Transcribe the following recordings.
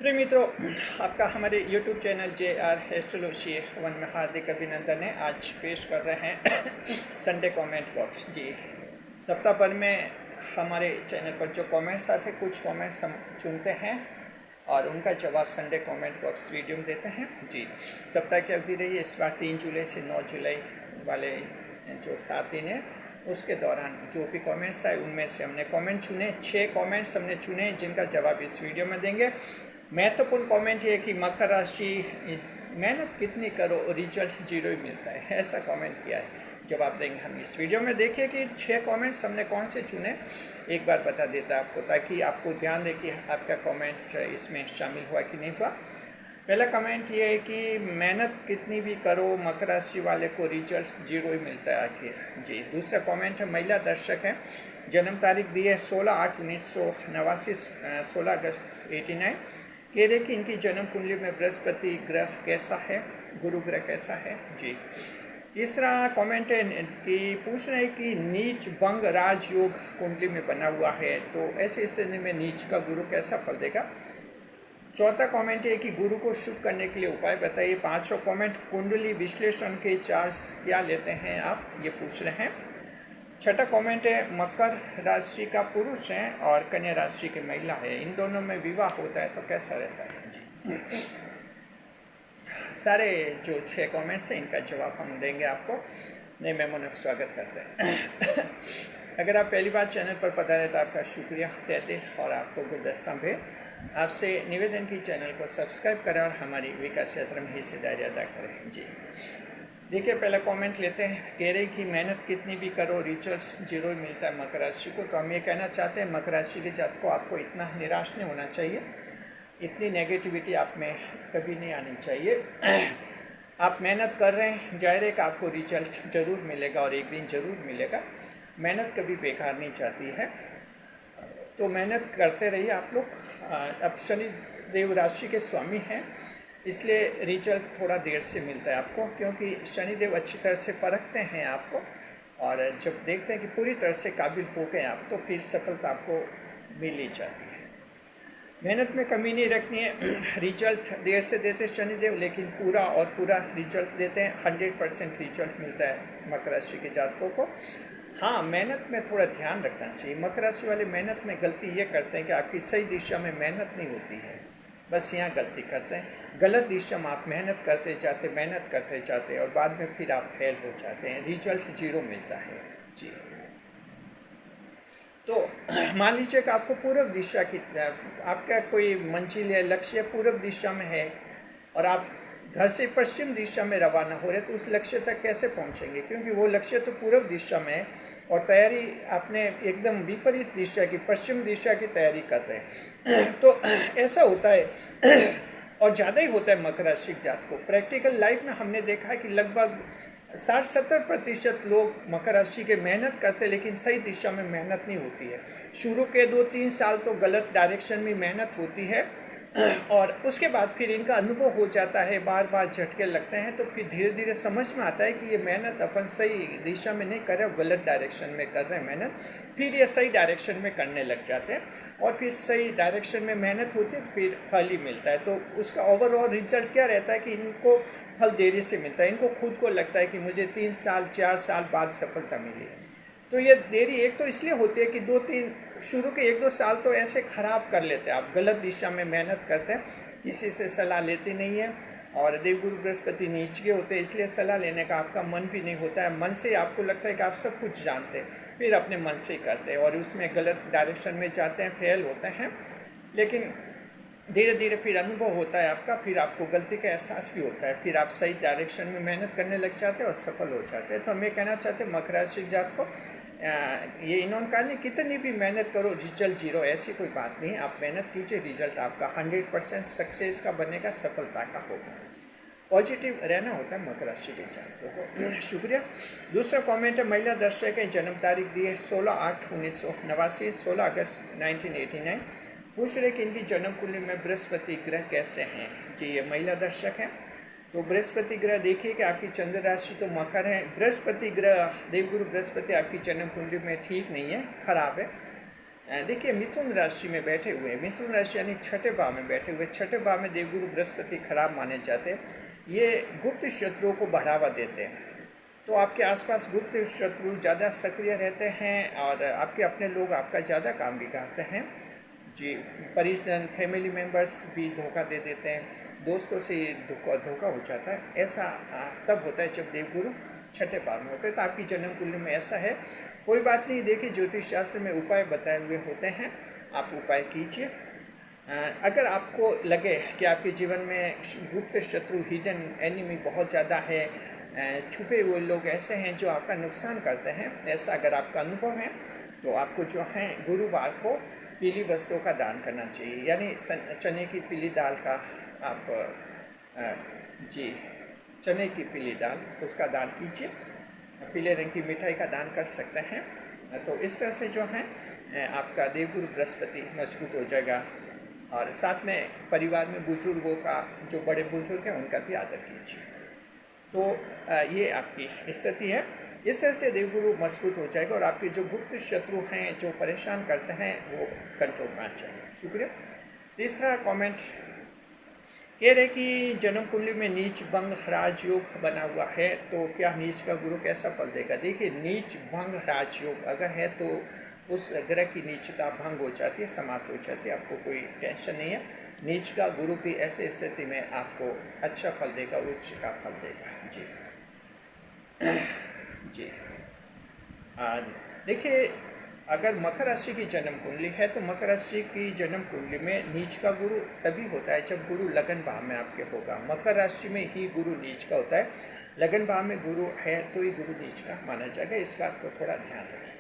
प्रिय मित्रों, आपका हमारे YouTube channel JR astrology one में हार्दिक अभिनंदन है। आज पेश कर रहे हैं संडे कमेंट बॉक्स। जी, सप्ताह भर में हमारे चैनल पर जो कमेंट्स आते हैं, कुछ कमेंट्स हम चुनते हैं और उनका जवाब संडे कमेंट बॉक्स वीडियो में देते हैं। जी, सप्ताह की अवधि रही है इस बार 3 जुलाई से 9 जुलाई वाले जो 7 दिन है, उसके दौरान जो भी कमेंट्स आए उनमें से हमने कमेंट चुने। 6 कमेंट्स हमने चुने जिनका जवाब इस वीडियो में देंगे। महत्वपूर्ण कमेंट ये कि मकर राशि मेहनत कितनी करो रिजल्ट जीरो ही मिलता है, ऐसा कमेंट किया है। जवाब देंगे हम इस वीडियो में। देखिए कि 6 कमेंट्स हमने कौन से चुने, एक बार बता देता आपको, ताकि आपको ध्यान दे कि आपका कमेंट इसमें शामिल हुआ कि नहीं हुआ। पहला कमेंट ये है कि मेहनत कितनी भी करो मकर राशि वाले को रिजल्ट जीरो ही मिलता है आखिर। जी, दूसरा कमेंट है, महिला दर्शक है, जन्म तारीख दी है 16/8/1989, 16 अगस्त 89। कह रहे कि इनकी जन्म कुंडली में बृहस्पति ग्रह कैसा है, गुरु ग्रह कैसा है। जी, तीसरा कमेंट है कि पूछ रहे हैं कि नीच भंग राजयोग कुंडली में बना हुआ है, तो ऐसी स्थिति में नीच का गुरु कैसा फल देगा। चौथा कमेंट है कि गुरु को शुभ करने के लिए उपाय बताइए। पांचों कमेंट, कुंडली विश्लेषण के चार्ज क्या लेते हैं आप, ये पूछ रहे हैं। छठा कमेंट है, मकर राशि का पुरुष है और कन्या राशि की महिला है, इन दोनों में विवाह होता है तो कैसा रहता है। जी, सारे जो 6 कमेंट्स हैं इनका जवाब हम देंगे आपको। नए मेहमानों का स्वागत करते हैं। अगर आप पहली बार चैनल पर पधारे तो आपका शुक्रिया कहते और आपको गुलदस्ता भेज। आपसे निवेदन की चैनल को सब्सक्राइब करें और हमारी विकास यात्रा में हिस्सेदारी अदा करें। जी, देखिए पहला कमेंट लेते हैं। कह रहे कि मेहनत कितनी भी करो रिजल्ट जीरो ही मिलता है मकर राशि को। तो हम ये कहना चाहते हैं, मकर राशि के जातक को आपको इतना निराश नहीं होना चाहिए, इतनी नेगेटिविटी आप में कभी नहीं आनी चाहिए। आप मेहनत कर रहे हैं, जाहिर है कि आपको रिजल्ट ज़रूर मिलेगा और एक दिन ज़रूर मिलेगा। मेहनत कभी बेकार नहीं जाती है, तो मेहनत करते रहिए आप लोग। अब शनि देव राशि के स्वामी हैं, इसलिए रिजल्ट थोड़ा देर से मिलता है आपको, क्योंकि शनिदेव अच्छी तरह से परखते हैं आपको, और जब देखते हैं कि पूरी तरह से काबिल हो गए आप, तो फिर सफलता आपको मिल ही जाती है। मेहनत में कमी नहीं रखनी है। रिजल्ट देर से देते शनिदेव, लेकिन पूरा और पूरा रिजल्ट देते हैं। 100% रिजल्ट मिलता है मकर राशि के जातकों को। हाँ, मेहनत में थोड़ा ध्यान रखना चाहिए। मकर राशि वाले मेहनत में गलती ये करते हैं कि आपकी सही दिशा में मेहनत नहीं होती है, बस यहाँ गलती करते हैं। गलत दिशा में आप मेहनत करते जाते और बाद में फिर आप फेल हो जाते हैं, रिजल्ट जीरो मिलता है। जी, तो मान लीजिए कि आपको पूर्व दिशा की, आपका कोई मंजिल है, लक्ष्य पूर्व दिशा में है और आप घर से पश्चिम दिशा में रवाना हो रहे, तो उस लक्ष्य तक कैसे पहुंचेंगे, क्योंकि वो लक्ष्य तो पूर्व दिशा में है और तैयारी आपने एकदम विपरीत दिशा की, पश्चिम दिशा की तैयारी कर रहे हैं। तो ऐसा होता है और ज़्यादा ही होता है मकर राशि जात को। प्रैक्टिकल लाइफ में हमने देखा है कि लगभग 60-70% लोग मकर राशि के मेहनत करते हैं, लेकिन सही दिशा में मेहनत नहीं होती है। शुरू के 2-3 साल तो गलत डायरेक्शन में मेहनत होती है और उसके बाद फिर इनका अनुभव हो जाता है, बार बार झटके लगते हैं, तो फिर धीरे धीरे समझ में आता है कि ये मेहनत अपन सही दिशा में नहीं कर रहे, गलत डायरेक्शन में कर रहे हैं मेहनत। फिर ये सही डायरेक्शन में करने लग जाते हैं और फिर सही डायरेक्शन में मेहनत होती है तो फिर फल ही मिलता है। तो उसका ओवरऑल रिजल्ट क्या रहता है कि इनको फल देरी से मिलता है। इनको खुद को लगता है कि मुझे 3 साल 4 साल बाद सफलता मिली। तो ये देरी एक तो इसलिए होती है कि 2-3 शुरू के 1-2 साल तो ऐसे ख़राब कर लेते हैं, आप गलत दिशा में मेहनत करते हैं, किसी से सलाह लेते नहीं है, और देवगुरु बृहस्पति नीच के होते हैं, इसलिए सलाह लेने का आपका मन भी नहीं होता है। मन से आपको लगता है कि आप सब कुछ जानते हैं, फिर अपने मन से ही करते हैं और उसमें गलत डायरेक्शन में जाते हैं, फेल होते हैं। लेकिन धीरे धीरे फिर अनुभव होता है आपका, फिर आपको गलती का एहसास भी होता है, फिर आप सही डायरेक्शन में मेहनत करने लग जाते हैं और सफल हो जाते हैं। तो हम ये कहना चाहते हैं मकर राशि जात को, ये इन्होंने कहा नहीं कितनी भी मेहनत करो रिजल्ट जीरो, ऐसी कोई बात नहीं। आप मेहनत कीजिए, रिजल्ट आपका 100% सक्सेस का बनेगा, सफलता का होगा। पॉजिटिव रहना होता है मकर राशि के जातकों को। शुक्रिया। दूसरा कमेंट है, महिला दर्शक है, जन्म तारीख दी है 16/8/1989, 16 अगस्त 1989। पूछ रहे कि इनकी जन्म कुंडली में बृहस्पति ग्रह कैसे हैं। जी, ये महिला दर्शक हैं। तो बृहस्पति ग्रह देखिए कि आपकी चंद्र राशि तो मकर है। बृहस्पति ग्रह, देवगुरु बृहस्पति आपकी जन्म कुंडली में ठीक नहीं है, खराब है। देखिए मिथुन राशि में बैठे हुए हैं, मिथुन राशि यानी छठे भाव में बैठे हुए, छठे भाव में देवगुरु बृहस्पति खराब माने जाते हैं। ये गुप्त शत्रुओं को बढ़ावा देते हैं, तो आपके आसपास गुप्त शत्रु ज़्यादा सक्रिय रहते हैं और आपके अपने लोग आपका ज़्यादा काम बिगाड़ते हैं जी। परिजन फैमिली मेम्बर्स भी धोखा दे देते हैं, दोस्तों से धोखा हो जाता है। ऐसा तब होता है जब देवगुरु छठे भाव में होते हैं। तो आपकी जन्म कुंडली में ऐसा है, कोई बात नहीं। देखिए ज्योतिष शास्त्र में उपाय बताए हुए होते हैं, आप उपाय कीजिए। अगर आपको लगे कि आपके जीवन में गुप्त शत्रु हिडन एनिमी बहुत ज़्यादा है, छुपे हुए लोग ऐसे हैं जो आपका नुकसान करते हैं, ऐसा अगर आपका अनुभव है तो आपको जो है गुरुवार को पीली वस्तुओं का दान करना चाहिए, यानी चने की पीली दाल का आप जी चने की पीली दाल उसका दान कीजिए। पीले रंग की मिठाई का दान कर सकते हैं। तो इस तरह से जो है आपका देवगुरु बृहस्पति मजबूत हो जाएगा। और साथ में परिवार में बुजुर्गों का, जो बड़े बुजुर्ग हैं उनका भी आदर कीजिए। तो ये आपकी स्थिति है। इस तरह से देवगुरु मजबूत हो जाएगा और आपके जो गुप्त शत्रु हैं जो परेशान करते हैं वो कंट्रोल में आ जाएंगे। शुक्रिया। तीसरा कमेंट कह रहे कि जन्म कुंडली में नीच भंग राजयोग बना हुआ है, तो क्या नीच का गुरु कैसा फल देगा। देखिए नीच भंग राजयोग अगर है तो उस ग्रह की नीचता भंग हो जाती है, समाप्त हो जाती है, आपको कोई टेंशन नहीं है। नीच का गुरु भी ऐसे स्थिति में आपको अच्छा फल देगा, उच्च का फल देगा जी। जी देखिए अगर मकर राशि की जन्म कुंडली है तो मकर राशि की जन्म कुंडली में नीच का गुरु तभी होता है जब गुरु लगन भाव में आपके होगा। मकर राशि में ही गुरु नीच का होता है, लगन भाव में गुरु है तो ही गुरु नीच का माना जाएगा, इस बात को थोड़ा ध्यान रखें।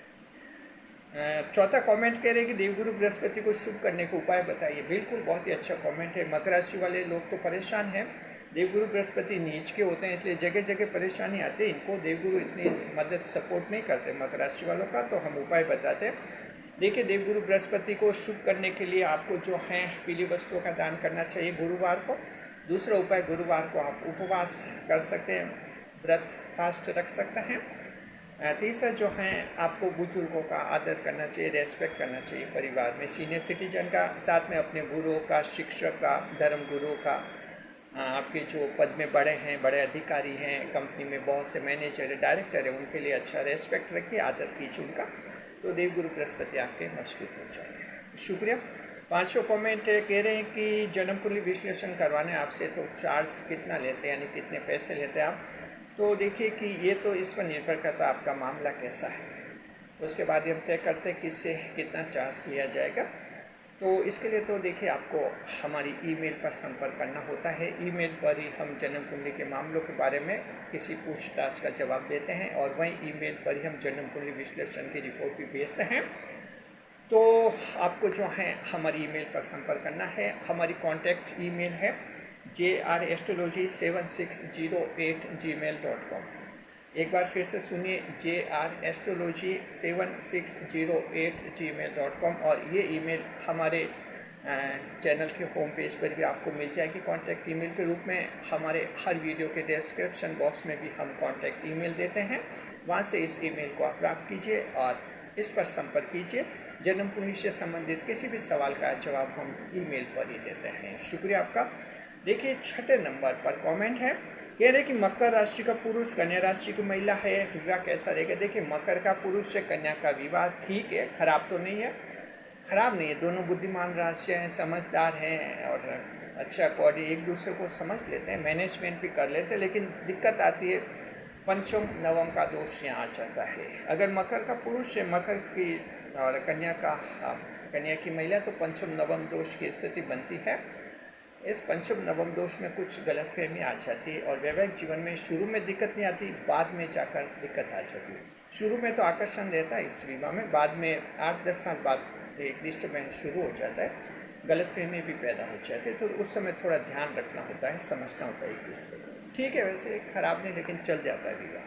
चौथा कमेंट कह रहे हैं कि देवगुरु बृहस्पति को शुभ करने का उपाय बताइए। बिल्कुल बहुत ही अच्छा कमेंट है। मकर राशि वाले लोग तो परेशान हैं, देवगुरु बृहस्पति नीच के होते हैं इसलिए जगह जगह परेशानी आती है। इनको देवगुरु इतनी मदद सपोर्ट नहीं करते मकर राशि वालों का, तो हम उपाय बताते हैं। देखिए देवगुरु बृहस्पति को शुभ करने के लिए आपको जो है पीली वस्तुओं का दान करना चाहिए गुरुवार को। दूसरा उपाय, गुरुवार को आप उपवास कर सकते हैं, व्रत फास्ट रख सकते हैं। तीसरा जो है आपको बुजुर्गों का आदर करना चाहिए, रेस्पेक्ट करना चाहिए परिवार में, सीनियर सिटीजन का, साथ में अपने गुरुओं का, शिक्षक का, धर्म गुरुओं का, आपके जो पद में बड़े हैं, बड़े अधिकारी हैं, कंपनी में बहुत से मैनेजर है, डायरेक्टर है, उनके लिए अच्छा रेस्पेक्ट रखिए, आदर कीजिए उनका, तो देवगुरु बृहस्पति आपके मजबूत हो जाएंगे। शुक्रिया। पांचों कमेंट कह रहे हैं कि जन्म कुंडली विश्लेषण करवाने आपसे तो चार्ज कितना लेते हैं, यानी कितने पैसे लेते हैं आप। तो देखिए कि ये तो इस पर निर्भर करता है आपका मामला कैसा है, उसके बाद हम तय करते हैं किससे कितना चार्ज लिया जाएगा। तो इसके लिए तो देखिए आपको हमारी ईमेल पर संपर्क करना होता है। ईमेल पर ही हम जन्म कुंडली के मामलों के बारे में किसी पूछताछ का जवाब देते हैं और वहीं ईमेल पर ही हम जन्म कुंडली विश्लेषण की रिपोर्ट भी भेजते हैं। तो आपको जो है हमारी ईमेल पर संपर्क करना है। हमारी कॉन्टैक्ट ईमेल है jrastrology7608@gmail.com। एक बार फिर से सुनिए, jrastrology7608@gmail.com। और ये ईमेल हमारे चैनल के होम पेज पर भी आपको मिल जाएगी कॉन्टैक्ट ईमेल के रूप में। हमारे हर वीडियो के डिस्क्रिप्शन बॉक्स में भी हम कॉन्टैक्ट ईमेल देते हैं, वहाँ से इस ईमेल को आप प्राप्त कीजिए और इस पर संपर्क कीजिए। जन्म कुंडली से संबंधित किसी भी सवाल का जवाब हम ईमेल पर ही देते हैं। शुक्रिया आपका। देखिए छठे नंबर पर कमेंट है, कह रहे कि मकर राशि का पुरुष कन्या राशि की महिला है, विवाह कैसा रहेगा। देखिए मकर का पुरुष से कन्या का विवाह ठीक है, खराब तो नहीं है, खराब नहीं है। दोनों बुद्धिमान राशि हैं, समझदार हैं और अच्छा कॉडी एक दूसरे को समझ लेते हैं, मैनेजमेंट भी कर लेते हैं। लेकिन दिक्कत आती है पंचम नवम का दोष यहाँ आ जाता है। अगर मकर का पुरुष है, मकर की और कन्या की महिला, तो पंचम नवम दोष की स्थिति बनती है। इस पंचम नवम दोष में कुछ गलतफहमी आ जाती है और वैवाहिक जीवन में शुरू में दिक्कत नहीं आती, बाद में जाकर दिक्कत आ जाती है। शुरू में तो आकर्षण रहता है इस विवाह में, बाद में 8-10 साल बाद एक डिस्टर्बेंस शुरू हो जाता है, गलतफहमी भी पैदा हो जाती है। तो उस समय थोड़ा ध्यान रखना होता है, समझना होता है एक दूसरे को। ठीक है, वैसे खराब नहीं, लेकिन चल जाता है विवाह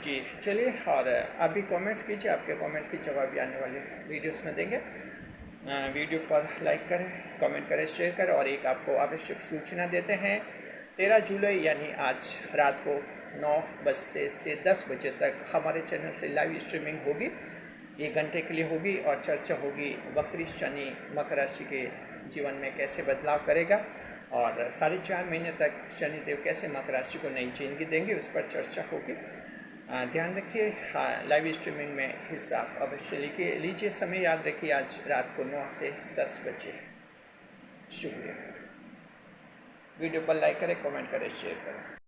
जी। चलिए, और अभी कमेंट्स कीजिए, आपके कमेंट्स की जवाब भी आने वाले वीडियोस में देंगे। वीडियो पर लाइक करें, कमेंट करें, शेयर करें। और एक आपको आवश्यक सूचना देते हैं, 13 जुलाई यानी आज रात को 9 बजे से 10 बजे तक हमारे चैनल से लाइव स्ट्रीमिंग होगी। 1 घंटे के लिए होगी और चर्चा होगी वक्री शनि मकर राशि के जीवन में कैसे बदलाव करेगा और 4.5 महीने तक शनिदेव कैसे मकर राशि को नई जिंदगी देंगे, उस पर चर्चा होगी। ध्यान रखिए। हाँ, लाइव स्ट्रीमिंग में हिस्सा अवश्य लीजिए। समय याद रखिए, आज रात को 9 से 10 बजे। शुक्रिया। वीडियो पर लाइक करें, कमेंट करें, शेयर करें।